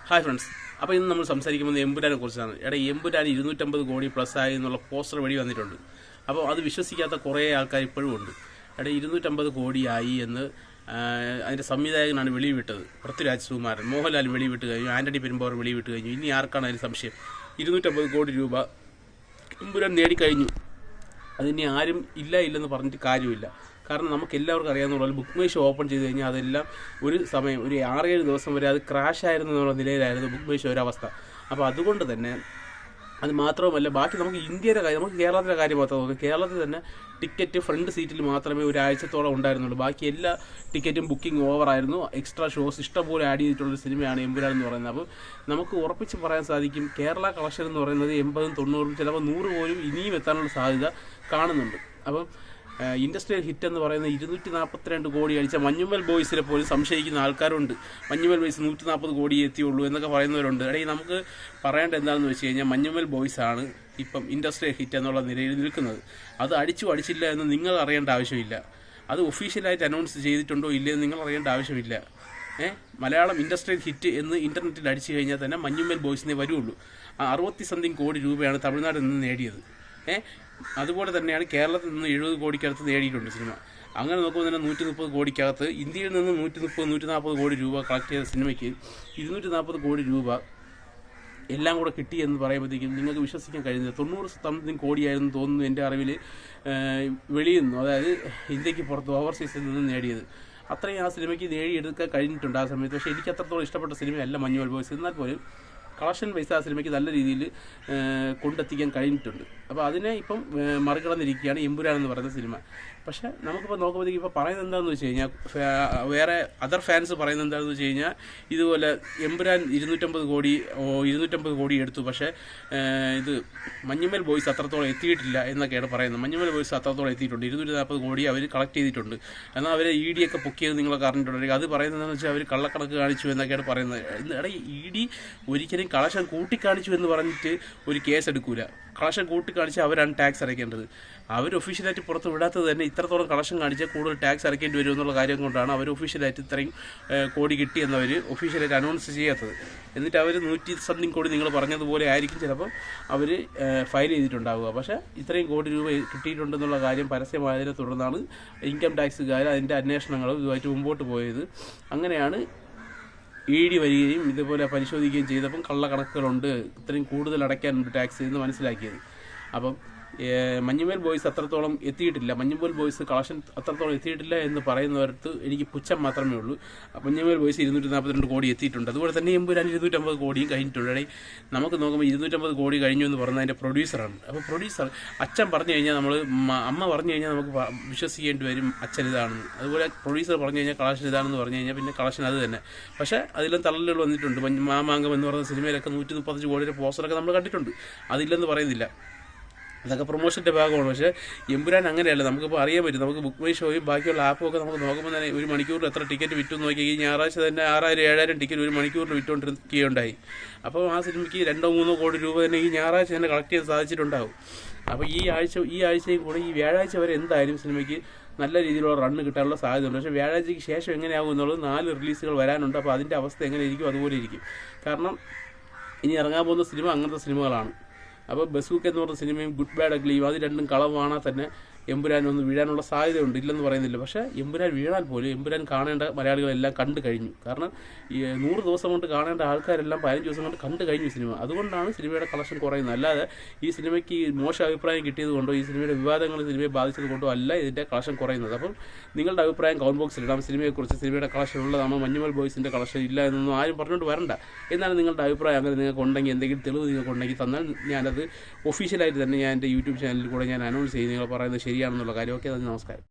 Hi friends, അപ്പോൾ ഇന്ന് നമ്മൾ സംസാരിക്കുന്നത് എമ്പുരാനെ കുറിച്ചാണ്. എമ്പുരാൻ 250 കോടി പ്ലസ് ആയി എന്നുള്ള പോസ്റ്റർ വഴി വന്നിട്ടുണ്ട്. അപ്പോൾ അത് വിശ്വസിക്കാത്ത കുറേ ആൾക്കാർ ഇപ്പോഴും ഉണ്ട്. 250 കോടിയായി എന്ന് അതിൻ്റെ സംവിധായകനാണ് വെളിവിട്ടത്. പൃഥ്വിരാജ് സുകുമാരൻ, മോഹൻലാൽ വെളിവിട്ട് കഴിഞ്ഞു, ആൻ്റണി പെരുമ്പാവൂർ വെളിവിട്ട് കഴിഞ്ഞു. ഇനി ആർക്കാണ് അതിന് സംശയം? 250 കോടി രൂപ എമ്പുരാൻ നേടിക്കഴിഞ്ഞു. അതിനി ആരും ഇല്ലെന്ന് പറഞ്ഞിട്ട് കാര്യമില്ല. കാരണം നമുക്ക് എല്ലാവർക്കും അറിയാവുന്ന പോലെ ബുക്ക് മൈ ഷോ ഓപ്പൺ ചെയ്ത് കഴിഞ്ഞാൽ അതെല്ലാം ഒരു സമയം ഒരു 6-7 ദിവസം വരെ അത് ക്രാഷ് ആയിരുന്നു എന്നുള്ള നിലയിലായിരുന്നു ബുക്ക് മൈ ഷോ ഒരവസ്ഥ. അപ്പോൾ അതുകൊണ്ട് തന്നെ അത് മാത്രവുമല്ല, ബാക്കി നമുക്ക് ഇന്ത്യയുടെ കാര്യം, നമുക്ക് കേരളത്തിലെ കാര്യം മാത്രം നോക്കാം. കേരളത്തിൽ തന്നെ ടിക്കറ്റ് ഫ്രണ്ട് സീറ്റിൽ മാത്രമേ ഒരാഴ്ചത്തോളം ഉണ്ടായിരുന്നുള്ളൂ. ബാക്കി എല്ലാ ടിക്കറ്റും ബുക്കിംഗ് ഓവറായിരുന്നു. എക്സ്ട്രാ ഷോസ് ഇഷ്ടംപോലെ ആഡ് ചെയ്തിട്ടുള്ളൊരു സിനിമയാണ് എമ്പുരാൻ എന്ന് പറയുന്നത്. അപ്പോൾ നമുക്ക് ഉറപ്പിച്ച് പറയാൻ സാധിക്കും, കേരള കളക്ഷൻ എന്ന് പറയുന്നത് 80-90 ചിലപ്പോൾ 100 പോലും ഇനിയും എത്താനുള്ള സാധ്യത കാണുന്നുണ്ട്. അപ്പം ഇൻഡസ്ട്രിയൽ ഹിറ്റ് എന്ന് പറയുന്നത് 242 കോടി അടിച്ച മഞ്ഞുമൽ ബോയ്സിനെ പോലും സംശയിക്കുന്ന ആൾക്കാരുണ്ട്. മഞ്ഞുമൽ ബോയ്സ് 140 കോടി എത്തിയുള്ളൂ എന്നൊക്കെ പറയുന്നവരുണ്ട്. നമുക്ക് പറയേണ്ടത് എന്താണെന്ന് വെച്ച് കഴിഞ്ഞാൽ, മഞ്ഞുമൽ ബോയ്സാണ് ഇപ്പം ഇൻഡസ്ട്രിയൽ ഹിറ്റ് എന്നുള്ള നിലയിൽ നിൽക്കുന്നത്. അത് അടിച്ചില്ല എന്ന് നിങ്ങൾ അറിയേണ്ട ആവശ്യമില്ല. അത് ഒഫീഷ്യലായിട്ട് അനൗൺസ് ചെയ്തിട്ടുണ്ടോ ഇല്ലയെന്ന് നിങ്ങൾ അറിയേണ്ട ആവശ്യമില്ല. മലയാളം ഇൻഡസ്ട്രിയൽ ഹിറ്റ് എന്ന് ഇൻ്റർനെറ്റിൽ അടിച്ചു കഴിഞ്ഞാൽ തന്നെ മഞ്ഞുമൽ ബോയ്സിനെ വരുള്ളൂ. 60-something കോടി രൂപയാണ് തമിഴ്നാട്ടിൽ നിന്ന് നേടിയത്. അതുപോലെ തന്നെയാണ് കേരളത്തിൽ നിന്ന് 70 കോടിക്കകത്ത് നേടിയിട്ടുണ്ട് സിനിമ. അങ്ങനെ നോക്കുമ്പോൾ തന്നെ 130 കോടിക്കകത്ത് ഇന്ത്യയിൽ നിന്ന് 130-140 കോടി രൂപ കളക്ട് ചെയ്ത സിനിമയ്ക്ക് 240 കോടി രൂപ എല്ലാം കൂടെ കിട്ടി എന്ന് പറയുമ്പോഴത്തേക്കും നിങ്ങൾക്ക് വിശ്വസിക്കാൻ കഴിയുന്നില്ല. 90-something കോടിയായിരുന്നു തോന്നുന്നു എൻ്റെ അറിവിൽ വെളിയിൽ നിന്നും, അതായത് ഇന്ത്യക്ക് പുറത്ത് ഓവർസീസിൽ നിന്ന് നേടിയത്. അത്രയും ആ സിനിമയ്ക്ക് നേടിയെടുക്കാൻ കഴിഞ്ഞിട്ടുണ്ട് ആ സമയത്ത്. പക്ഷേ എനിക്ക് അത്രത്തോളം ഇഷ്ടപ്പെട്ട സിനിമയല്ല മഞ്ഞുമൽ ബോയ്സ്. എന്നാൽ പോലും കളക്ഷൻ പൈസ ആ സിനിമയ്ക്ക് നല്ല രീതിയിൽ കൊണ്ടെത്തിക്കാൻ കഴിഞ്ഞിട്ടുണ്ട്. അപ്പോൾ അതിനെ ഇപ്പം മറികടന്നിരിക്കുകയാണ് എമ്പുരാൻ എന്ന് പറയുന്ന സിനിമ. പക്ഷേ നമുക്കിപ്പോൾ നോക്കുമ്പോഴത്തേക്ക് ഇപ്പോൾ പറയുന്നത് എന്താണെന്ന് വെച്ച് കഴിഞ്ഞാൽ, വേറെ അതർ ഫാൻസ് പറയുന്നത് എന്താണെന്ന് വെച്ച് കഴിഞ്ഞാൽ, ഇതുപോലെ എമ്പുരാൻ 250 കോടി എടുത്തു, പക്ഷേ ഇത് മഞ്ഞുമൽ ബോയ്സ് അത്രത്തോളം എത്തിയിട്ടില്ല എന്നൊക്കെയാണ് പറയുന്നത്. മഞ്ഞുമൽ ബോയ്സ് അത്രത്തോളം എത്തിയിട്ടുണ്ട്. 240 കോടി അവർ കളക്ട് ചെയ്തിട്ടുണ്ട്. എന്നാൽ അവരെ ED ഒക്കെ പൊക്കിയത് നിങ്ങളൊക്കെ അറിഞ്ഞിട്ടുണ്ടെങ്കിൽ അത് പറയുന്നത് എന്താണെന്ന് വെച്ചാൽ അവർ കള്ളക്കണക്ക് കാണിച്ചു എന്നൊക്കെയാണ് പറയുന്നത്. ED ഒരിക്കലും കളക്ഷൻ കൂട്ടിക്കാണിച്ചു എന്ന് പറഞ്ഞിട്ട് ഒരു കേസ് എടുക്കൂല. കളക്ഷൻ കൂട്ടിക്കാണിച്ച് അവരാണ് ടാക്സ് അടയ്ക്കേണ്ടത്. അവർ ഒഫീഷ്യലായിട്ട് പുറത്ത് വിടാത്തത് തന്നെ ഇത്രത്തോളം കളക്ഷൻ കാണിച്ചാൽ കൂടുതൽ ടാക്സ് അടയ്ക്കേണ്ടി വരും എന്നുള്ള കാര്യം കൊണ്ടാണ് അവർ ഒഫീഷ്യലായിട്ട് ഇത്രയും കോടി കിട്ടിയെന്നവർ ഒഫീഷ്യലായിട്ട് അനൗൺസ് ചെയ്യാത്തത്. എന്നിട്ട് അവർ 100-something കോടി നിങ്ങൾ പറഞ്ഞതുപോലെ ആയിരിക്കും ചിലപ്പോൾ അവർ ഫയൽ ചെയ്തിട്ടുണ്ടാവുക. പക്ഷേ ഇത്രയും കോടി രൂപ കിട്ടിയിട്ടുണ്ടെന്നുള്ള കാര്യം പരസ്യമായതിനെ തുടർന്നാണ് ഇൻകം ടാക്സുകാർ അതിൻ്റെ അന്വേഷണങ്ങളും ഇതുമായിട്ട് മുമ്പോട്ട് പോയത്. അങ്ങനെയാണ് ED വരികയും ഇതുപോലെ പരിശോധിക്കുകയും ചെയ്തപ്പം കള്ളക്കണക്കുകളുണ്ട്, ഇത്രയും കൂടുതൽ അടയ്ക്കാനുണ്ട് ടാക്സ് എന്ന് മനസ്സിലാക്കിയത്. അപ്പം മഞ്ഞുമൽ ബോയ്സ് അത്രത്തോളം എത്തിയിട്ടില്ല, മഞ്ഞുമൽ ബോയ്സ് കളക്ഷൻ അത്രത്തോളം എത്തിയിട്ടില്ല എന്ന് പറയുന്നവർക്ക് എനിക്ക് പുച്ഛം മാത്രമേ ഉള്ളൂ. മഞ്ഞുമൽ ബോയ്സ് 242 കോടി എത്തിയിട്ടുണ്ട്. അതുപോലെ തന്നെ എമ്പുരാൻ 250 കോടിയും കഴിഞ്ഞിട്ടുണ്ട്. നമുക്ക് നോക്കുമ്പോൾ 250 കോടി കഴിഞ്ഞു എന്ന് പറഞ്ഞാൽ അതിൻ്റെ പ്രൊഡ്യൂസറാണ്. അപ്പോൾ പ്രൊഡ്യൂസർ അച്ഛൻ പറഞ്ഞു കഴിഞ്ഞാൽ അമ്മ പറഞ്ഞു കഴിഞ്ഞാൽ നമുക്ക് വിശ്വസിക്കേണ്ടി വരും അച്ഛൻ ഇതാണെന്ന്. അതുപോലെ പ്രൊഡ്യൂസർ പറഞ്ഞു കഴിഞ്ഞാൽ കളക്ഷൻ ഇതാണെന്ന് പറഞ്ഞു കഴിഞ്ഞാൽ പിന്നെ കളക്ഷൻ അത് തന്നെ. പക്ഷേ അതിലും തള്ളലുകൾ വന്നിട്ടുണ്ട്. മാമാങ്കം എന്ന് പറയുന്ന സിനിമയിലൊക്കെ 135 കോടിയുടെ പോസ്റ്ററൊക്കെ നമ്മൾ കണ്ടിട്ടുണ്ട്. അതില്ലെന്ന് പറയുന്നില്ല, അതൊക്കെ പ്രൊമോഷൻ്റെ ഭാഗമാണ്. പക്ഷേ എമ്പുരാൻ അങ്ങനെയല്ല. നമുക്കിപ്പോൾ അറിയാൻ പറ്റും. നമുക്ക് ബുക്ക് മൈ ഷോയും ബാക്കിയുള്ള ആപ്പുമൊക്കെ നമുക്ക് നോക്കുമ്പോൾ തന്നെ ഒരു മണിക്കൂറിൽ എത്ര ടിക്കറ്റ് വിറ്റു നോക്കി. ഈ ഞായറാഴ്ച തന്നെ 6000-7000 ടിക്കറ്റ് ഒരു മണിക്കൂറിൽ വിറ്റുകൊണ്ടിരിക്കുകയുണ്ടായി. അപ്പോൾ ആ സിനിമയ്ക്ക് 2-3 കോടി രൂപ തന്നെ ഈ ഞായറാഴ്ച തന്നെ കളക്ട് ചെയ്യാൻ സാധിച്ചിട്ടുണ്ടാകും. അപ്പോൾ ഈ ആഴ്ചയും കൂടെ ഈ വ്യാഴാഴ്ച വരെ എന്തായാലും സിനിമയ്ക്ക് നല്ല രീതിയിലുള്ള റണ്ണ് കിട്ടാനുള്ള സാധ്യതയുണ്ട്. പക്ഷേ വ്യാഴാഴ്ചയ്ക്ക് ശേഷം എങ്ങനെയാകും എന്നുള്ളത് 4 റിലീസുകൾ വരാനുണ്ട്. അപ്പോൾ അതിൻ്റെ അവസ്ഥ എങ്ങനെ ഇരിക്കും അതുപോലെ ഇരിക്കും. കാരണം ഇനി ഇറങ്ങാൻ പോകുന്ന സിനിമ അങ്ങനത്തെ സിനിമകളാണ്. അപ്പോൾ ബസൂക്ക് എന്ന് പറഞ്ഞ സിനിമയും ഗുഡ് ബാഡ് അഗ്ലിയും അത് രണ്ടും കളവാണാൽ തന്നെ എമ്പുരാൻ ഒന്ന് വീഴാനുള്ള സാധ്യതയുണ്ട്, ഇല്ലെന്ന് പറയുന്നില്ല. പക്ഷേ എമ്പുരാൻ വീഴാൻ പോലും എമ്പുരാൻ കാണേണ്ട മലയാളികളെല്ലാം കണ്ടു കഴിഞ്ഞു. കാരണം ഈ 100 ദിവസം കൊണ്ട് കാണേണ്ട ആൾക്കാരെല്ലാം 15 ദിവസം കൊണ്ട് കണ്ടു കഴിഞ്ഞു സിനിമ. അതുകൊണ്ടാണ് സിനിമയുടെ കളക്ഷൻ കുറയുന്നത്. അല്ലാതെ ഈ സിനിമയ്ക്ക് മോശം അഭിപ്രായം കിട്ടിയത് കൊണ്ടോ ഈ സിനിമയുടെ വിവാദങ്ങൾ സിനിമയെ ബാധിച്ചത് കൊണ്ടോ അല്ല ഇതിൻ്റെ കളക്ഷൻ കുറയുന്നത്. അപ്പം നിങ്ങളുടെ അഭിപ്രായം കമന്റ് ബോക്സിൽ ഇടാം. സിനിമയെക്കുറിച്ച് സിനിമയുടെ കളക്ഷൻ ഉള്ളതാണോ, മഞ്ഞുമൽ ബോയ്സിൻ്റെ കളക്ഷൻ ഇല്ല എന്നൊന്നും ആരും പറഞ്ഞുകൊണ്ട് വരണ്ട. എന്നാണ് നിങ്ങളുടെ അഭിപ്രായം. അങ്ങനെ നിങ്ങൾക്ക് ഉണ്ടെങ്കിൽ, എന്തെങ്കിലും തെളിവ് നിങ്ങൾക്ക് ഉണ്ടെങ്കിൽ തന്നാൽ ഞാനത് ഒഫീഷ്യലായിട്ട് തന്നെ ഞാൻ എൻ്റെ യൂട്യൂബ് ചാനലിൽ കൂടെ ഞാൻ അനൗൺസ് ചെയ്ത് നിങ്ങൾ പറയുന്നത് ശരിയാണെന്നുള്ള കാര്യം. ഓക്കെ, നമസ്കാരം.